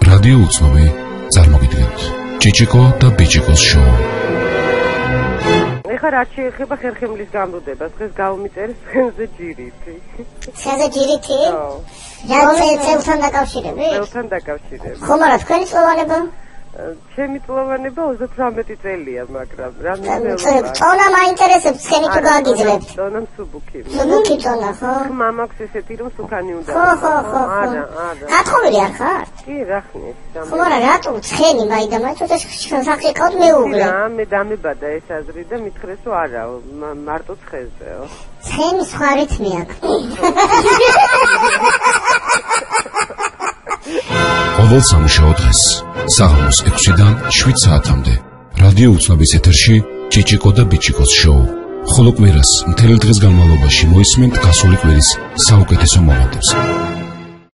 რადიო უცნობი წარმოგიდგენთ ჭიჭიკო და ბიჭიკოს შოუ. ეხლა რაც შეეხება ხერხემლის გამრუდებას, დღეს გავმიწერე ცხენზე ჯირითი. ცხენზე ჯირითი? რა წელთან დაკავშირებით? წელთან დაკავშირებით. ხომ არა თქვენი წლოვანება? ჩემი წლოვანება 38 წელია, მაგრამ რა მნიშვნელობა? წონა მაინტერესებს, ცხენი თუ გაგიძლებთ? წონა მსუბუქი. მსუბუქი წონა, ხო? მამაქვს ესეთი რომ სუკანი უნდა. ხო. არა. გათხოვილი არ ხარ? კი, რა ხნის? ხო, არა, რატო ცხენი მაინდა თუ სახში ყავთ მეუღლე? რა, მე დამებადა ეს აზრი და მითხრეს რომ არა, მარტო ცხენზეო. ცხენი სხვა რითმი აქვს. ყოველ სამუშაო დღეს საღამოს 6-დან 7 საათამდე რადიო უცნობის ეთერში ჭიჭიკო და ბიჭიკოს შოუ. ხოლო კვირას მთელი დღის განმავლობაში მოისმენთ გასული კვირის საუკეთესო მომენტებს.